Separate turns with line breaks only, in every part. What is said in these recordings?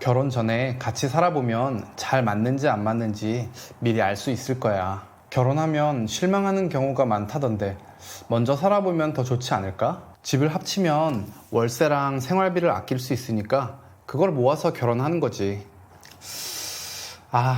결혼 전에 같이 살아보면 잘 맞는지 안 맞는지 미리 알 수 있을 거야. 결혼하면 실망하는 경우가 많다던데 먼저 살아보면 더 좋지 않을까? 집을 합치면 월세랑 생활비를 아낄 수 있으니까 그걸 모아서 결혼하는 거지.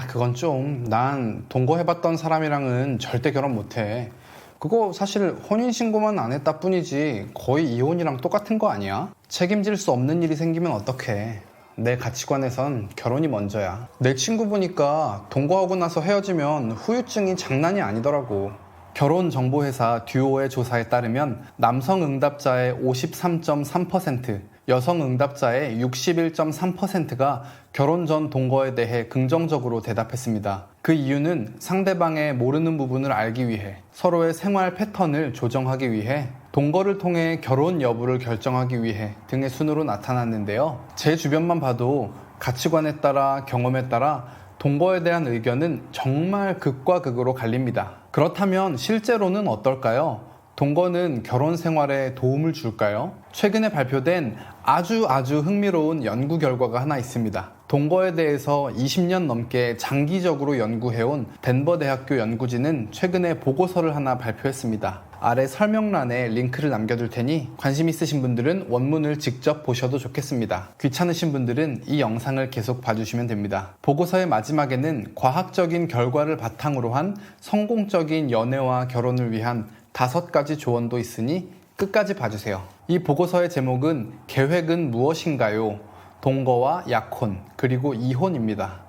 그건 좀, 난 동거해봤던 사람이랑은 절대 결혼 못해. 그거 사실 혼인신고만 안 했다 뿐이지 거의 이혼이랑 똑같은 거 아니야? 책임질 수 없는 일이 생기면 어떡해. 내 가치관에선 결혼이 먼저야. 내 친구 보니까 동거하고 나서 헤어지면 후유증이 장난이 아니더라고. 결혼정보회사 듀오의 조사에 따르면 남성 응답자의 53.3%, 여성 응답자의 61.3%가 결혼 전 동거에 대해 긍정적으로 대답했습니다. 그 이유는 상대방의 모르는 부분을 알기 위해, 서로의 생활 패턴을 조정하기 위해, 동거를 통해 결혼 여부를 결정하기 위해 등의 순으로 나타났는데요. 제 주변만 봐도 가치관에 따라 경험에 따라 동거에 대한 의견은 정말 극과 극으로 갈립니다. 그렇다면 실제로는 어떨까요? 동거는 결혼 생활에 도움을 줄까요? 최근에 발표된 아주 흥미로운 연구 결과가 하나 있습니다. 동거에 대해서 20년 넘게 장기적으로 연구해온 덴버 대학교 연구진은 최근에 보고서를 하나 발표했습니다. 아래 설명란에 링크를 남겨둘 테니 관심 있으신 분들은 원문을 직접 보셔도 좋겠습니다. 귀찮으신 분들은 이 영상을 계속 봐주시면 됩니다. 보고서의 마지막에는 과학적인 결과를 바탕으로 한 성공적인 연애와 결혼을 위한 5가지 조언도 있으니 끝까지 봐주세요. 이 보고서의 제목은 계획은 무엇인가요? 동거와 약혼, 그리고 이혼입니다.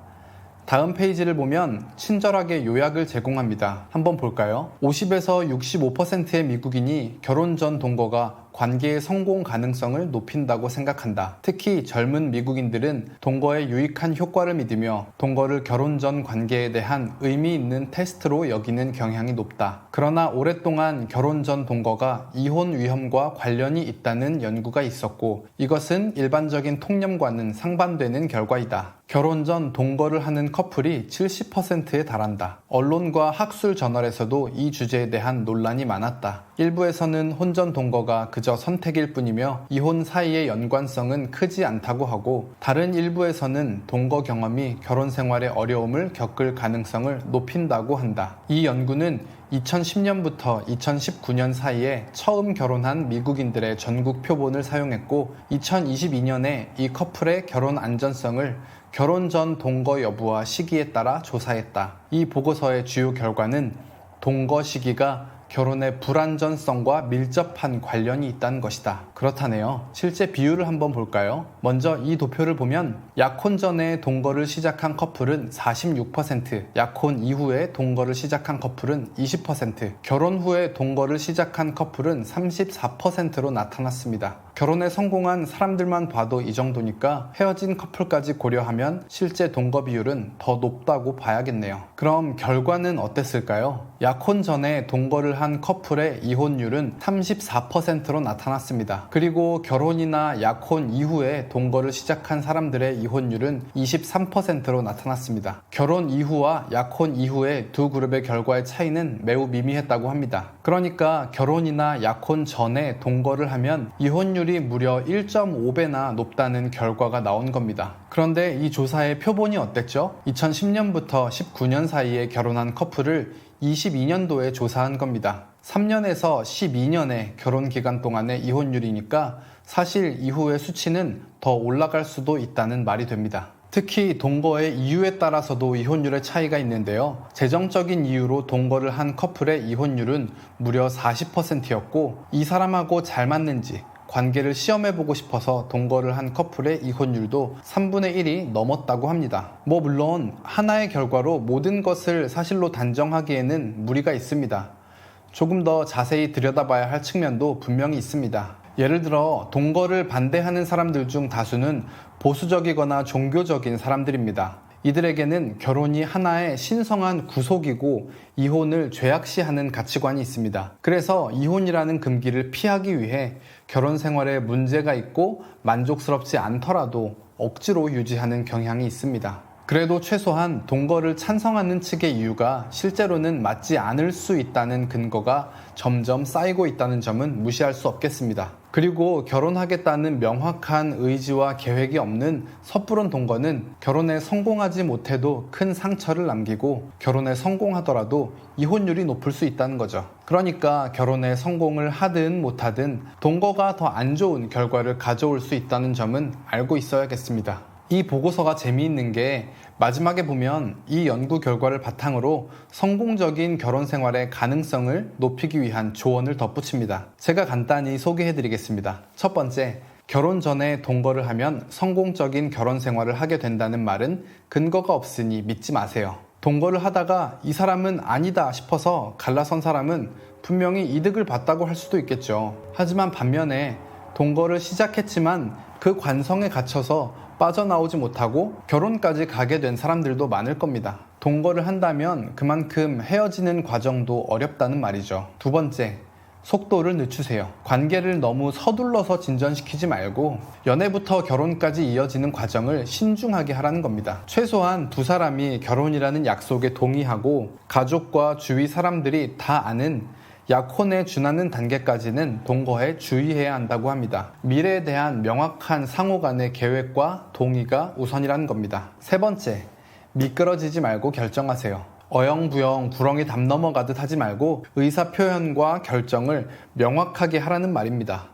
다음 페이지를 보면 친절하게 요약을 제공합니다. 한번 볼까요? 50에서 65%의 미국인이 결혼 전 동거가 관계의 성공 가능성을 높인다고 생각한다. 특히 젊은 미국인들은 동거의 유익한 효과를 믿으며 동거를 결혼 전 관계에 대한 의미 있는 테스트로 여기는 경향이 높다. 그러나 오랫동안 결혼 전 동거가 이혼 위험과 관련이 있다는 연구가 있었고 이것은 일반적인 통념과는 상반되는 결과이다. 결혼 전 동거를 하는 커플이 70%에 달한다. 언론과 학술 저널에서도 이 주제에 대한 논란이 많았다. 일부에서는 혼전 동거가 그저 선택일 뿐이며 이혼 사이의 연관성은 크지 않다고 하고 다른 일부에서는 동거 경험이 결혼 생활의 어려움을 겪을 가능성을 높인다고 한다. 이 연구는 2010년부터 2019년 사이에 처음 결혼한 미국인들의 전국 표본을 사용했고 2022년에 이 커플의 결혼 안전성을 결혼 전 동거 여부와 시기에 따라 조사했다. 이 보고서의 주요 결과는 동거 시기가 결혼의 불안전성과 밀접한 관련이 있다는 것이다. 그렇다네요. 실제 비율을 한번 볼까요? 먼저 이 도표를 보면 약혼 전에 동거를 시작한 커플은 46%, 약혼 이후에 동거를 시작한 커플은 20%, 결혼 후에 동거를 시작한 커플은 34%로 나타났습니다. 결혼에 성공한 사람들만 봐도 이 정도니까 헤어진 커플까지 고려하면 실제 동거 비율은 더 높다고 봐야겠네요. 그럼 결과는 어땠을까요? 약혼 전에 동거를 한 커플의 이혼율은 34%로 나타났습니다. 그리고 결혼이나 약혼 이후에 동거를 시작한 사람들의 이혼율은 23%로 나타났습니다. 결혼 이후와 약혼 이후의 두 그룹의 결과의 차이는 매우 미미했다고 합니다. 그러니까 결혼이나 약혼 전에 동거를 하면 이혼율이 무려 1.5배나 높다는 결과가 나온 겁니다. 그런데 이 조사의 표본이 어땠죠? 2010년부터 19년 사이에 결혼한 커플을 22년도에 조사한 겁니다. 3년에서 12년의 결혼 기간 동안의 이혼율이니까 사실 이후의 수치는 더 올라갈 수도 있다는 말이 됩니다. 특히 동거의 이유에 따라서도 이혼율의 차이가 있는데요. 재정적인 이유로 동거를 한 커플의 이혼율은 무려 40%였고 이 사람하고 잘 맞는지 관계를 시험해보고 싶어서 동거를 한 커플의 이혼율도 3분의 1이 넘었다고 합니다. 물론 하나의 결과로 모든 것을 사실로 단정하기에는 무리가 있습니다. 조금 더 자세히 들여다봐야 할 측면도 분명히 있습니다. 예를 들어 동거를 반대하는 사람들 중 다수는 보수적이거나 종교적인 사람들입니다. 이들에게는 결혼이 하나의 신성한 구속이고 이혼을 죄악시하는 가치관이 있습니다. 그래서 이혼이라는 금기를 피하기 위해 결혼 생활에 문제가 있고 만족스럽지 않더라도 억지로 유지하는 경향이 있습니다. 그래도 최소한 동거를 찬성하는 측의 이유가 실제로는 맞지 않을 수 있다는 근거가 점점 쌓이고 있다는 점은 무시할 수 없겠습니다. 그리고 결혼하겠다는 명확한 의지와 계획이 없는 섣부른 동거는 결혼에 성공하지 못해도 큰 상처를 남기고 결혼에 성공하더라도 이혼율이 높을 수 있다는 거죠. 그러니까 결혼에 성공을 하든 못하든 동거가 더 안 좋은 결과를 가져올 수 있다는 점은 알고 있어야겠습니다. 이 보고서가 재미있는 게 마지막에 보면 이 연구 결과를 바탕으로 성공적인 결혼 생활의 가능성을 높이기 위한 조언을 덧붙입니다. 제가 간단히 소개해드리겠습니다. 첫 번째, 결혼 전에 동거를 하면 성공적인 결혼 생활을 하게 된다는 말은 근거가 없으니 믿지 마세요. 동거를 하다가 이 사람은 아니다 싶어서 갈라선 사람은 분명히 이득을 봤다고 할 수도 있겠죠. 하지만 반면에 동거를 시작했지만 그 관성에 갇혀서 빠져나오지 못하고 결혼까지 가게 된 사람들도 많을 겁니다. 동거를 한다면 그만큼 헤어지는 과정도 어렵다는 말이죠. 두 번째, 속도를 늦추세요. 관계를 너무 서둘러서 진전시키지 말고 연애부터 결혼까지 이어지는 과정을 신중하게 하라는 겁니다. 최소한 두 사람이 결혼이라는 약속에 동의하고 가족과 주위 사람들이 다 아는 약혼에 준하는 단계까지는 동거에 주의해야 한다고 합니다. 미래에 대한 명확한 상호 간의 계획과 동의가 우선이라는 겁니다. 세 번째, 미끄러지지 말고 결정하세요. 어영부영 구렁이 담 넘어가듯 하지 말고 의사 표현과 결정을 명확하게 하라는 말입니다.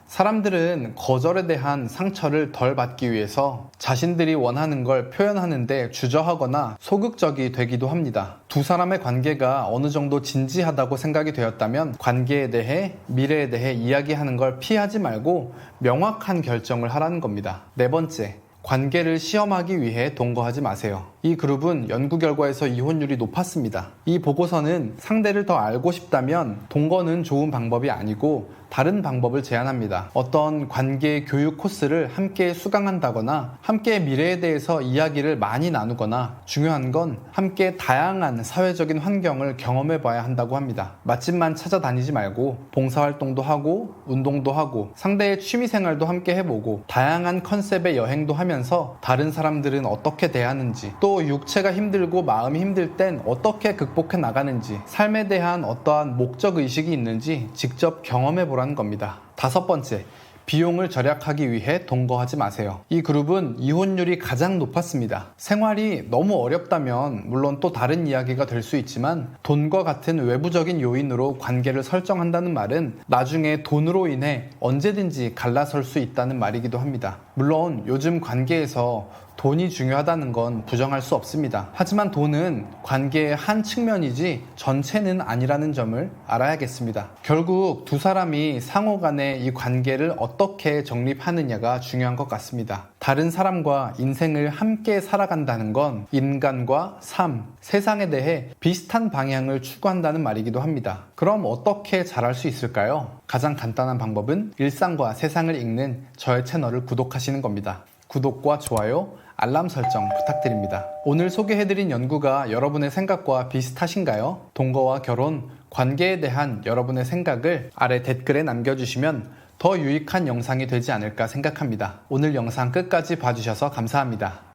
사람들은 거절에 대한 상처를 덜 받기 위해서 자신들이 원하는 걸 표현하는데 주저하거나 소극적이 되기도 합니다. 두 사람의 관계가 어느 정도 진지하다고 생각이 되었다면 관계에 대해, 미래에 대해 이야기하는 걸 피하지 말고 명확한 결정을 하라는 겁니다. 네 번째, 관계를 시험하기 위해 동거하지 마세요. 이 그룹은 연구 결과에서 이혼율이 높았습니다. 이 보고서는 상대를 더 알고 싶다면 동거는 좋은 방법이 아니고 다른 방법을 제안합니다. 어떤 관계 교육 코스를 함께 수강한다거나 함께 미래에 대해서 이야기를 많이 나누거나 중요한 건 함께 다양한 사회적인 환경을 경험해 봐야 한다고 합니다. 맛집만 찾아다니지 말고 봉사활동도 하고 운동도 하고 상대의 취미생활도 함께 해보고 다양한 컨셉의 여행도 하면서 다른 사람들은 어떻게 대하는지 또 육체가 힘들고 마음이 힘들 땐 어떻게 극복해 나가는지 삶에 대한 어떠한 목적의식이 있는지 직접 경험해 보라는 겁니다. 다섯 번째, 비용을 절약하기 위해 동거하지 마세요. 이 그룹은 이혼율이 가장 높았습니다. 생활이 너무 어렵다면 물론 또 다른 이야기가 될 수 있지만 돈과 같은 외부적인 요인으로 관계를 설정한다는 말은 나중에 돈으로 인해 언제든지 갈라설 수 있다는 말이기도 합니다. 물론 요즘 관계에서 돈이 중요하다는 건 부정할 수 없습니다. 하지만 돈은 관계의 한 측면이지 전체는 아니라는 점을 알아야겠습니다. 결국 두 사람이 상호 간의 이 관계를 어떻게 정립하느냐가 중요한 것 같습니다. 다른 사람과 인생을 함께 살아간다는 건 인간과 삶, 세상에 대해 비슷한 방향을 추구한다는 말이기도 합니다. 그럼 어떻게 잘할 수 있을까요? 가장 간단한 방법은 일상과 세상을 읽는 저의 채널을 구독하시는 겁니다. 구독과 좋아요, 알람 설정 부탁드립니다. 오늘 소개해드린 연구가 여러분의 생각과 비슷하신가요? 동거와 결혼, 관계에 대한 여러분의 생각을 아래 댓글에 남겨주시면 더 유익한 영상이 되지 않을까 생각합니다. 오늘 영상 끝까지 봐주셔서 감사합니다.